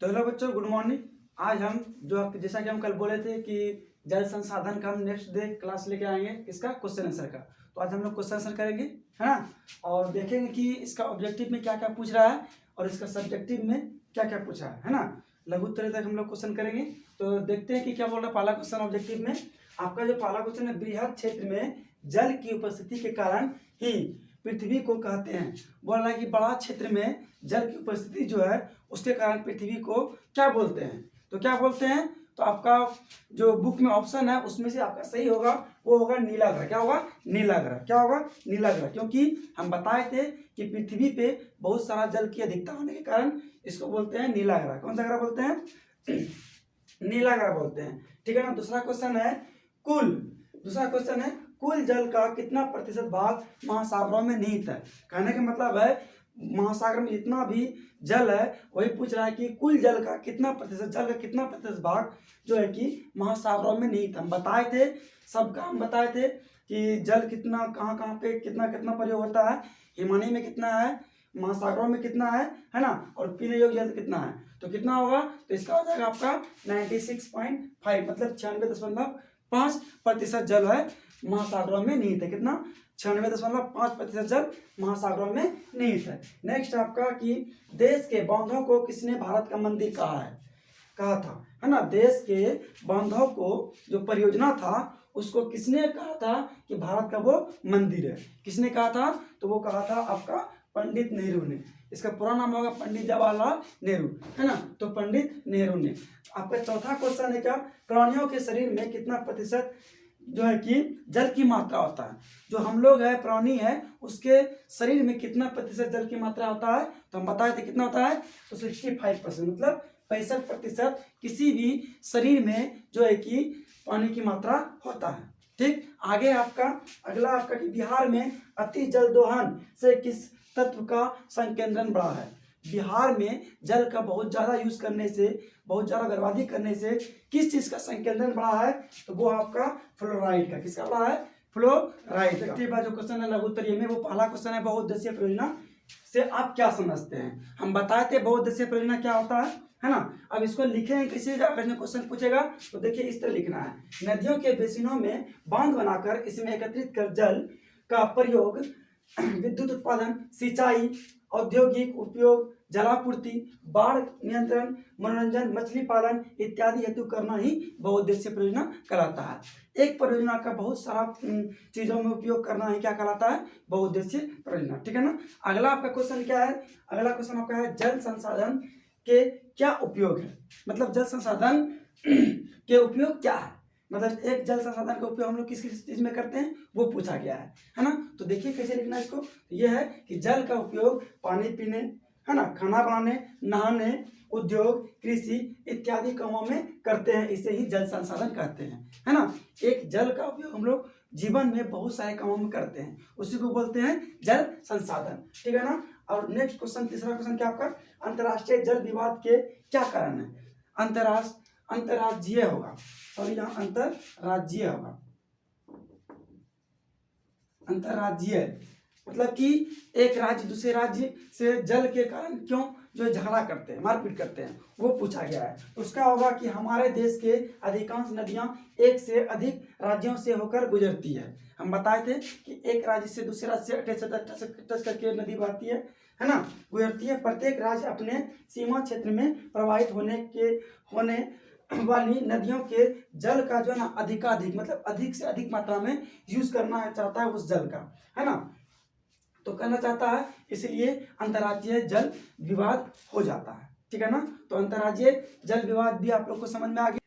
तो हेलो बच्चों, good morning. आज हम जैसा कि हम कल बोले थे कि जल संसाधन का हम नेक्स्ट डे क्लास लेके आएंगे, किसका, क्वेश्चन आंसर का। तो आज हम लोग क्वेश्चन आंसर करेंगे, है ना। और देखेंगे कि इसका ऑब्जेक्टिव में क्या क्या पूछ रहा है और इसका सब्जेक्टिव में क्या क्या पूछा है ना। लघु उत्तरीय तक हम लोग क्वेश्चन करेंगे। तो देखते हैं कि क्या बोल रहा है पहला क्वेश्चन ऑब्जेक्टिव में। आपका जो पहला क्वेश्चन है, बृहद क्षेत्र में जल की उपस्थिति के कारण ही पृथ्वी को कहते हैं। बोल रहा है कि बड़ा क्षेत्र में जल की उपस्थिति जो है उसके कारण पृथ्वी को क्या बोलते हैं। तो क्या बोलते हैं, तो आपका जो बुक में ऑप्शन है उसमें से आपका सही होगा वो होगा नीला ग्रह। क्या होगा, नीला ग्रह। क्या होगा, नीला ग्रह। क्योंकि हम बताए थे कि पृथ्वी पे बहुत सारा जल की अधिकता होने के कारण इसको बोलते हैं नीला ग्रह। कौन सा ग्रह बोलते हैं, नीला ग्रह बोलते हैं। ठीक है ना। दूसरा क्वेश्चन है कुल जल का कितना प्रतिशत भाग महासागरों में निहित है। कहने का मतलब है महासागर में जितना भी जल है वही पूछ रहा है कि कुल जल का कितना प्रतिशत भाग जो है कि महासागरों में निहित। हम बताए थे, सबका हम बताए थे कि जल कितना कहाँ कहाँ पे कितना कितना प्रयोग होता है। हिमालय में कितना है, महासागरों में कितना है ना, और पीने योग्य जल कितना है। तो कितना होगा, तो इसका हो जाएगा आपका 96.5 मतलब 96.5% जल है महासागरों में निहित है। कितना, 96.5% जल महासागरों में निहित है। नेक्स्ट आपका कि देश के बांधों को किसने भारत का मंदिर कहा था, है ना। देश के बांधों को जो परियोजना था उसको किसने कहा था कि भारत का वो मंदिर है। किसने कहा था, तो वो कहा था आपका पंडित नेहरू ने। इसका पूरा नाम होगा पंडित जवाहरलाल नेहरू, है ना। तो पंडित नेहरू ने। आपका चौथा क्वेश्चन है क्या, प्राणियों के शरीर में कितना प्रतिशत जो है कि जल की मात्रा होता है। जो हम लोग है, प्राणी है, उसके शरीर में कितना प्रतिशत जल की मात्रा होता है। तो हम बताए थे कितना होता है, तो 65% मतलब 65% किसी भी शरीर में जो है कि पानी की मात्रा होता है। ठीक। आगे अगला आपका कि बिहार में अति जल दोहन से किस तत्व का संकेंद्रण बढ़ा है। बिहार में जल का बहुत ज्यादा यूज करने से, बहुत ज्यादा बर्बादी करने से किस चीज का संकेंद्रण बढ़ा है, तो वो आपका फ्लोराइड का। किसका बढ़ा है, फ्लोराइड का। जो क्वेश्चन है लघु उत्तरीय में, वो पहला क्वेश्चन है बहुउद्देशीय परियोजना से आप क्या समझते हैं। हम बताए थे बहुउद्देशीय परियोजना क्या होता है ना। अब इसको लिखेंगे कैसे, अगर क्वेश्चन पूछेगा तो देखिए इस तरह लिखना है। नदियों के बेसिनों में बांध बनाकर इसमें एकत्रित कर जल का प्रयोग विद्युत उत्पादन, सिंचाई, औद्योगिक उपयोग, जलापूर्ति, बाढ़ नियंत्रण, मनोरंजन, मछली पालन इत्यादि हेतु करना ही बहुउद्देशीय परियोजना कहलाता है। एक परियोजना का बहुत सारा चीजों में उपयोग करना ही क्या कहलाता है, बहुउद्देशीय परियोजना। ठीक है ना। अगला आपका क्वेश्चन क्या है, अगला क्वेश्चन आपका है जल संसाधन के क्या उपयोग है। मतलब जल संसाधन के उपयोग क्या है, मतलब एक जल संसाधन का उपयोग हम लोग किस किस चीज में करते हैं वो पूछा गया है ना। तो देखिए कैसे लिखना है इसको। तो यह है कि जल का उपयोग पानी पीने, है ना, खाना बनाने, नहाने, उद्योग, कृषि इत्यादि कामों में करते हैं। इसे ही जल संसाधन कहते हैं, है ना। एक जल का उपयोग हम लोग जीवन में बहुत सारे कामों में करते हैं, उसी को बोलते हैं जल संसाधन। ठीक है ना। और नेक्स्ट क्वेश्चन, तीसरा क्वेश्चन क्या आपका, अंतर्राष्ट्रीय जल विवाद के क्या कारण है। अंतर्राज्यीय होगा, सॉरी यहाँ अंतर्राज्यीय होगा। अंतर्राज्यीय मतलब कि एक राज्य दूसरे राज्य से जल के कारण क्यों जो झगड़ा करते हैं, मारपीट करते हैं, वो पूछा गया है। उसका होगा कि हमारे देश के अधिकांश नदियां एक से अधिक राज्यों से होकर गुजरती है। हम बताए थे कि एक राज्य से दूसरे राज्य से टच करके नदी बहती है ना, गुजरती है। प्रत्येक राज्य अपने सीमा क्षेत्र में प्रवाहित होने वाली नदियों के जल का जो है ना अधिकाधिक मतलब अधिक से अधिक मात्रा में यूज करना चाहता है उस जल का, है ना, तो करना चाहता है, इसलिए अंतर्राज्यीय जल विवाद हो जाता है। ठीक है ना। तो अंतर्राज्यीय जल विवाद भी आप लोग को समझ में आ गया।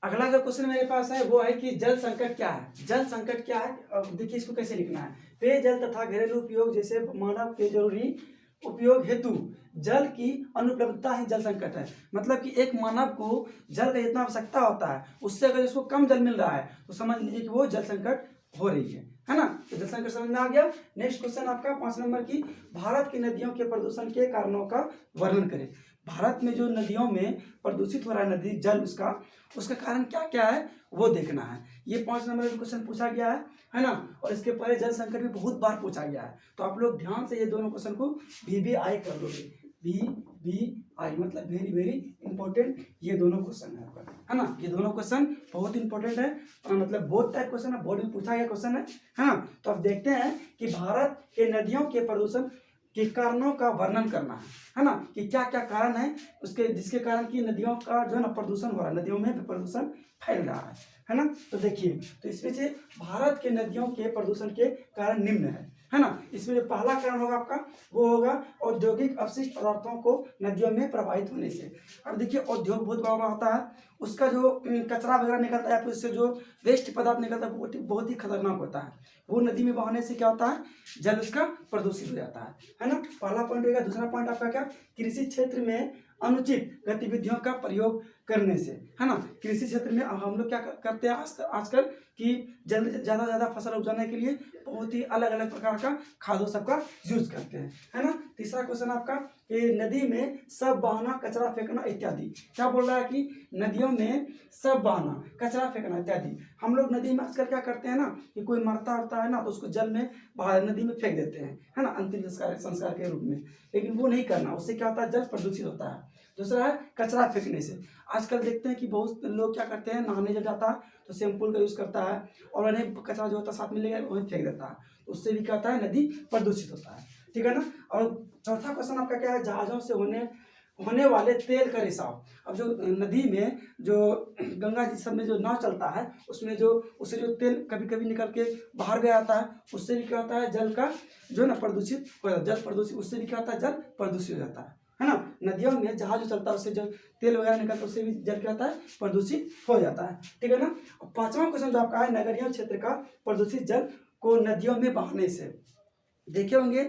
अगला जो क्वेश्चन मेरे पास है वो है कि जल संकट क्या है। जल संकट क्या है, अब देखिए इसको कैसे लिखना है। पेयजल तथा घरेलू उपयोग जैसे मानव के जरूरी उपयोग हेतु जल की अनुपलब्धता ही जल संकट है। मतलब कि एक मानव को जल का जितना आवश्यकता होता है उससे अगर इसको कम जल मिल रहा है तो समझ लीजिए कि वो जल संकट हो रही है ना। तो जल संकट समझ में आ गया। नेक्स्ट क्वेश्चन आपका 5 नंबर की, भारत की नदियों के प्रदूषण के कारणों का वर्णन करें। भारत में जो नदियों में प्रदूषित हो रहा है नदी जल, उसका कारण क्या क्या है वो देखना है। ये 5 नंबर का क्वेश्चन पूछा गया है ना। और इसके पहले जल संकट भी बहुत बार पूछा गया है, तो आप लोग ध्यान से ये दोनों क्वेश्चन को VVI कर लोगे। VVI मतलब वेरी वेरी इंपॉर्टेंट ये दोनों क्वेश्चन है आपका, है ना। ये दोनों क्वेश्चन बहुत इंपॉर्टेंट है, मतलब बोर्ड टाइप क्वेश्चन है, बोर्ड में पूछा गया क्वेश्चन है ना। तो अब देखते हैं कि भारत के नदियों के प्रदूषण के कारणों का वर्णन करना है ना, कि क्या क्या कारण है उसके जिसके कारण की नदियों का जो है ना प्रदूषण हो रहा है, नदियों में प्रदूषण फैल रहा है ना। तो देखिए, तो इसमें से भारत के नदियों के प्रदूषण के कारण निम्न है ना। इसमें जो पहला कारण होगा आपका, वो होगा औद्योगिक अपशिष्ट पदार्थों को नदियों में प्रवाहित होने से। अब देखिए, उद्योग बहुत बड़ा होता है, उसका जो कचरा वगैरह निकलता है या फिर उससे जो वेस्ट पदार्थ निकलता है बहुत ही खतरनाक होता है। वो नदी में बहाने से क्या होता है, जल उसका प्रदूषित हो जाता है ना। पहला पॉइंट होगा। दूसरा पॉइंट आपका क्या, कृषि क्षेत्र में अनुचित गतिविधियों का प्रयोग करने से, है ना। कृषि क्षेत्र में अब हम लोग क्या करते हैं आजकल कि जल्द ज़्यादा ज़्यादा फसल उपजाने के लिए बहुत ही अलग अलग प्रकार का खादों सबका यूज करते हैं, है ना। तीसरा क्वेश्चन आपका, कि नदी में सब बहाना, कचरा फेंकना इत्यादि। क्या बोल रहा है कि नदियों में सब बहाना, कचरा फेंकना इत्यादि। हम लोग नदी में आजकल क्या करते हैं ना, कि कोई मरता उरता है ना तो उसको जल में बाहर नदी में फेंक देते हैं, है ना, अंतिम संस्कार के रूप में। लेकिन वो नहीं करना, उससे क्या होता है, जल प्रदूषित होता है। दूसरा है कचरा फेंकने से। आजकल देखते हैं कि बहुत लोग क्या करते हैं, नहाने जब जाता है तो शैम्पूल का यूज़ करता है और उन्हें कचरा जो होता है साथ में लेकर वहीं फेंक देता है, तो उससे भी क्या होता है, नदी प्रदूषित होता है, ठीक है ना। और चौथा क्वेश्चन आपका क्या है, जहाज़ों से होने वाले तेल का रिसाव। अब जो नदी में जो गंगा जी सब में जो नाव चलता है उसमें जो उससे जो तेल कभी कभी निकल के बाहर गया आता है, उससे भी क्या होता है, जल का जो है ना प्रदूषित हो जाता है, जल प्रदूषित, उससे भी क्या होता है, जल प्रदूषित हो जाता है ना। नदियों में जहाज जो चलता है उससे जो तेल वगैरह निकलता है उससे भी जल क्या होता है, प्रदूषित हो जाता है, ठीक है ना। और पांचवा क्वेश्चन जो आपका है, नगरीय क्षेत्र का प्रदूषित जल को नदियों में बहाने से। देखे होंगे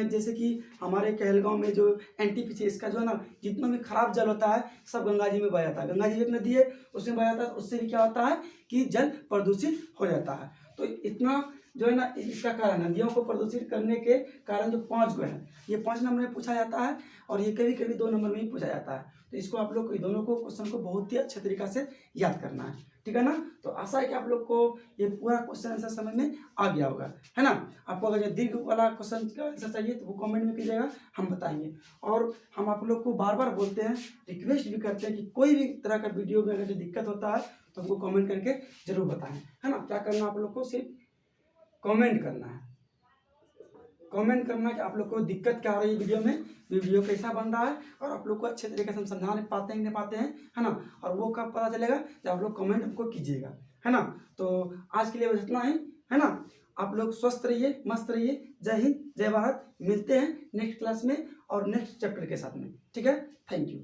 जैसे कि हमारे कहलगांव में जो NTPC का जो है ना जितना भी खराब जल होता है सब गंगा जी में बह जाता है। गंगा जी एक नदी है, उसमें बह जाता है, उससे भी क्या होता है कि जल प्रदूषित हो जाता है। तो इतना जो है ना इसका कारण, नदियों को प्रदूषित करने के कारण जो 5 गो है, ये 5 नंबर में पूछा जाता है और ये कभी कभी 2 नंबर में ही पूछा जाता है। तो इसको आप लोग दोनों को क्वेश्चन को बहुत ही अच्छे तरीका से याद करना है, ठीक है ना। तो आशा है कि आप लोग को ये पूरा क्वेश्चन आंसर समझ में आ गया होगा, है ना। आपको अगर जो दीर्घ वाला क्वेश्चन का आंसर चाहिए तो वो कमेंट में कीजिएगा, हम बताएंगे। और हम आप लोग को बार बार बोलते हैं, रिक्वेस्ट भी करते हैं कि कोई भी तरह का वीडियो में अगर जो दिक्कत होता है तो हमको कमेंट करके जरूर बताएं, है ना। क्या करना, आप लोग को सिर्फ कमेंट करना है, कमेंट करना कि आप लोग को दिक्कत क्या हो रही है वीडियो में, वीडियो कैसा बन रहा है, और आप लोग को अच्छे तरीके से हम समझा नहीं पाते हैं, नहीं पाते हैं, है ना। और वो कब पता चलेगा, जब आप लोग कमेंट हमको कीजिएगा, है ना। तो आज के लिए बस इतना ही, है ना। आप लोग स्वस्थ रहिए, मस्त रहिए। जय हिंद, जय भारत। मिलते हैं नेक्स्ट क्लास में और नेक्स्ट चैप्टर के साथ में, ठीक है। Thank you.